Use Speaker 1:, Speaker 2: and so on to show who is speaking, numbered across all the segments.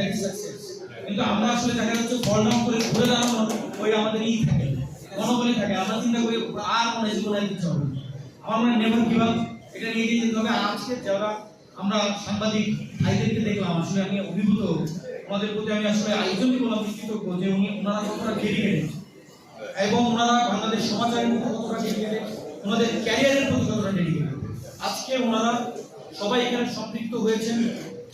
Speaker 1: That is success. কিন্তু আমরা আসলে দেখা যাচ্ছে ফল ডাউন করে ঘুরে দাঁড়ানো ওই আমাদের ই থাকে, মনোবলই থাকে। আমরা চিন্তা করি আর মনে জীবনে কিছু হবে, আমার মনে নেভার গিভ আপ, এটা নিয়ে যেতে হবে। আর আজকে যারা আমরা সাংবাদিক ভাইদেরকে দেখলাম, আসলে আমি অভিভূত, আমাদের প্রতি আমি আসলে আয়োজনই বললাম কৃতজ্ঞ যে ওনারা কতটা ডেডিকেটেড এবং ওনারা বাংলাদেশ সমাজের মধ্যে কতটা ডেডিকেটেড, ওনাদের ক্যারিয়ারের প্রতি কতটা ডেডিকেটেড। আজকে ওনারা সবাই এখানে সম্পৃক্ত হয়েছেন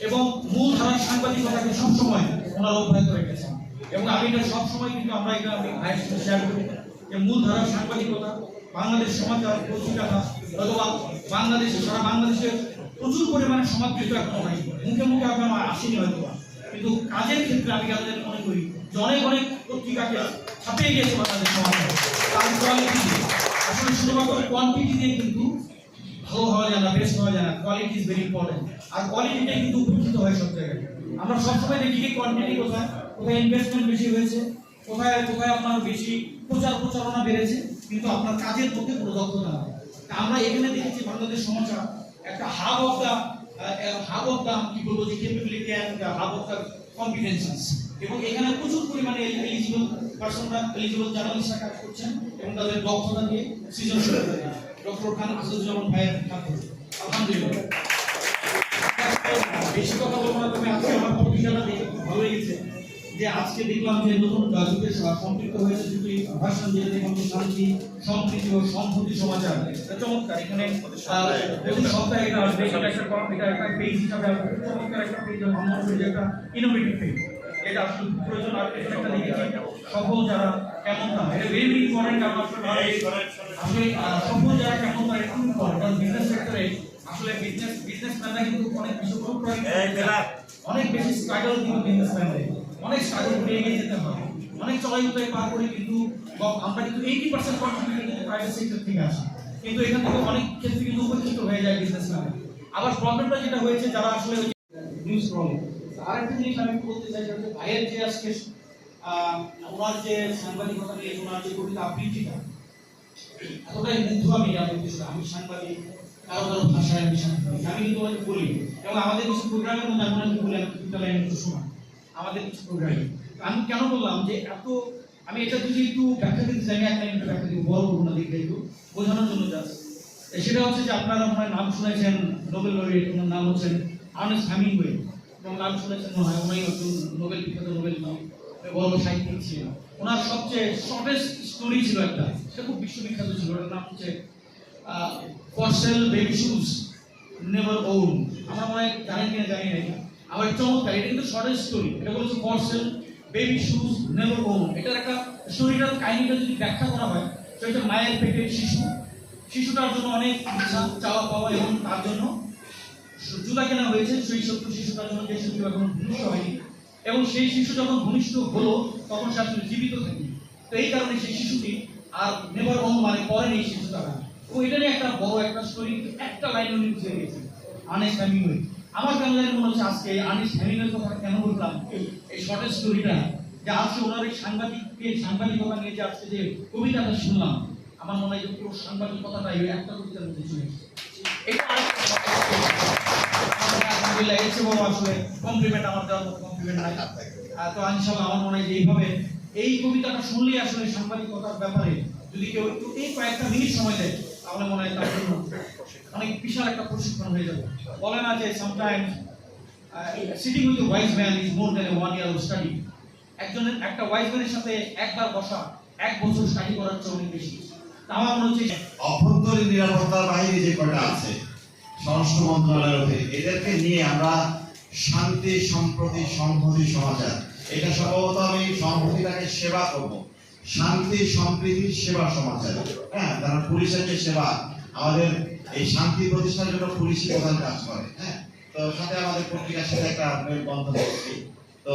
Speaker 1: এবং মূল ধারার সাংবাদিকতাকে সবসময় ওনারা অব্যাহত রেখেছেন। এবং আমি এটা সবসময় কিন্তু আমরা এটা আমি ভাইয়ের সাথে শেয়ার করি যে মূল ধারার সাংবাদিকতা, বাংলাদেশ সমাচার পত্রিকাটা অথবা বাংলাদেশে সারা বাংলাদেশের প্রচুর পরিমাণে সমাদৃত এখনো নাই, মুখে মুখে আপনার আসেনি হয়তো, কিন্তু কাজের ক্ষেত্রে আমি আপনাদের মনে করি যে অনেক অনেক পত্রিকাকে ছাপিয়ে গিয়েছে বাংলাদেশ সমাচার। তার কোয়ালিটি আসলে শুধুমাত্র কোয়ান্টিটি দিয়ে কিন্তু ভালো হওয়া যায় না, বেস্ট হওয়া যায় না, কোয়ালিটি ইজ ভেরি ইম্পর্টেন্ট। আর কোয়ালিটিটাই কিন্তু উপেক্ষিত হয় সব জায়গায়। আমরা সবসময় দেখি যে কোয়ান্টিটি কোথায় কোথায় ইনভেস্টমেন্ট বেশি হয়েছে, কোথায় কোথায় আপনার বেশি প্রচারণা বেড়েছে, কিন্তু আপনার কাজের মধ্যে কোনো দক্ষতা নেই। আমরা এখানে দেখেছি বাংলাদেশ সমাচার একটা হাব অফ দা কি বলবো যে capability and hub of the competencies, এবং এখানে প্রচুর পরিমাণে এলিজিবল পার্সনরা, এলিজিবল জার্নালিস্টরা কাজ করছেন এবং তাদের দক্ষতা দিয়ে সৃজনশীলতা দিয়ে। ডক্টর খান আসাদুজ্জামান ভাইয়ের সাথে আলহামদুলিল্লাহ বেশি কথা বলবো না, তবে আজকে আমার পত্রিকাটা দেখে খুব ভালো লেগেছে যে আজকে দেখলাম যে নতুন যুগের সম্পৃক্ত হয়েছে দুটি ভাষণ, যেটা দেখলাম শান্তি, সম্প্রীতি ও সম্প্রতি সমাচার। চমৎকার, এখানে প্রতি সপ্তাহে এটা আসবে, এটা একটা পেজ হিসাবে চমৎকার একটা পেজ, আমার মনে হয় একটা ইনোভেটিভ পেজ, এটা আসলে প্রয়োজন। আর একটা দেখেছি সফল যারা কেমন তা, এটা ভেরি ভেরি ইম্পর্টেন্ট। আমরা আসলে সফল যারা কেমন তা এটা খুব ইম্পর্টেন্ট, কারণ বিজনেস সেক্টরে আসলে বিজনেসম্যানরা কিন্তু অনেক বেশি অনেক বেশি স্ট্রাগল, কিন্তু বিজনেসম্যানদের অনেক স্ট্রাগল করে এগিয়ে যেতে হয়, অনেক চড়াই উতরাই পার করে, কিন্তু আমরা কিন্তু 80% কন্ট্রিবিউশন কিন্তু প্রাইভেট সেক্টর থেকে আসে, কিন্তু এখান থেকে অনেক ক্ষেত্রে কিন্তু উপেক্ষিত হয়ে যায় বিজনেসম্যান। আবার প্রবলেমটা যেটা হয়েছে যারা আসলে নিউজ প্রবলেম। আরেকটা জিনিস আমি বলতে চাই যে ভাইয়ের যে আজকে ওনার যে সাংবাদিকতা নিয়ে ওনার যে কবিতা আবৃত্তিটা এতটাই মুগ্ধ আমি আমি সাংবাদিক, কারো কারো ভাষায় আমি সাংবাদিক, আমি কিন্তু অনেক বলি, এবং আমাদের কিছু প্রোগ্রামের মধ্যে এমন আমি বলি আমি দুটো লাইন একটু শোনা আমাদের কিছু প্রোগ্রামে। আমি কেন বললাম যে এত, আমি এটা যদি একটু ব্যাখ্যা দিতে চাই, এক লাইন একটু ব্যাখ্যা দিব, বড় না দিকটা একটু বোঝানোর জন্য জাস্ট। সেটা হচ্ছে যে আপনারা মনে হয় নাম শুনেছেন নোবেল লরিয়েট, ওনার নাম হচ্ছেন আর্নেস্ট হেমিংওয়ে, এবং নাম শুনেছেন মনে হয় উনি একজন নোবেল বিখ্যাত নোবেল বড় সাহিত্যিক ছিলেন। ওনার সবচেয়ে শর্টেস্ট স্টোরি ছিল একটা, সেটা খুব বিশ্ববিখ্যাত ছিল, ওটার নাম হচ্ছে for sale baby shoes never worn. আমরা মনে হয় জানেন কিনা জানি না, আবার চমৎকার, এটা কিন্তু শর্টেস্ট স্টোরি, এটা বলেছে for sale baby shoes never worn. এটার একটা স্টোরিটার কাহিনীটা যদি ব্যাখ্যা করা হয় সেটা মায়ের পেটে শিশুটার জন্য অনেক ইচ্ছা চাওয়া পাওয়া, এবং তার জন্য জুতা কেনা হয়েছে সেই ছোট্ট শিশুটার জন্য, যে শিশু এখন ভূমিষ্ঠ হয়নি, এবং সেই শিশু যখন ভূমিষ্ঠ হলো তখন সে আসলে জীবিত থাকে, তো এই কারণে সেই শিশুটি আর নেভার ওন মানে পরে নেই শিশুটা। তো এটা নিয়ে একটা বড় একটা স্টোরি, একটা লাইন উনি বুঝে গেছেন আর্নেস্ট হেমিংওয়ে। আমার কেন জানি মনে হচ্ছে আজকে আর্নেস্ট হেমিংওয়ের কথা কেন বললাম, এই শর্টের স্টোরিটা যে আজকে ওনার এই সাংবাদিকতা নিয়ে যে আজকে যে কবিতাটা শুনলাম, আমার মনে হয় যে পুরো সাংবাদিকতাটাই একটা কবিতার মধ্যে চলে এসেছে। এটা আলহামদুলিল্লাহ, এসে বড় আসলে কমপ্লিমেন্ট আমার দেওয়ার মতো কমপ্লিমেন্ট নাই। তো ইনশাআল্লাহ আমার মনে হয় যে এইভাবে এই কবিতাটা শুনলেই আসলে সাংবাদিকতার ব্যাপারে যদি কেউ একটু এই কয়েকটা মিনিট সময় দেয়, তাহলে মনে হয় তার জন্য অনেক বিশাল একটা প্রশিক্ষণ হয়ে যাবে। বলে না যে sometimes sitting with a wise man is more than a 1 year study. একটা ওয়াইজ ম্যানের সাথে একবার বসা 1 বছর স্টাডি করার চেয়ে অনেক বেশি। আমার মনে হচ্ছে
Speaker 2: অভ্যন্তরীণ নিরাপত্তা বাহিনী যে কটা আছে স্বরাষ্ট্র মন্ত্রণালয়ের অধীনে, এদেরকে নিয়ে আমরা শান্তি, সম্প্রতি, সংহতি সমাচার, এটা সম্ভবত আমি সংহতিটাকে সেবা করব, শান্তি সম্প্রীতির সেবা সমাচার। হ্যাঁ, কারণ পুলিশের যে সেবা, আমাদের এই শান্তি প্রতিষ্ঠার জন্য পুলিশই প্রধান কাজ করে। হ্যাঁ, তো সাথে আমাদের পত্রিকার সাথে একটা মেলবন্ধন করছি। তো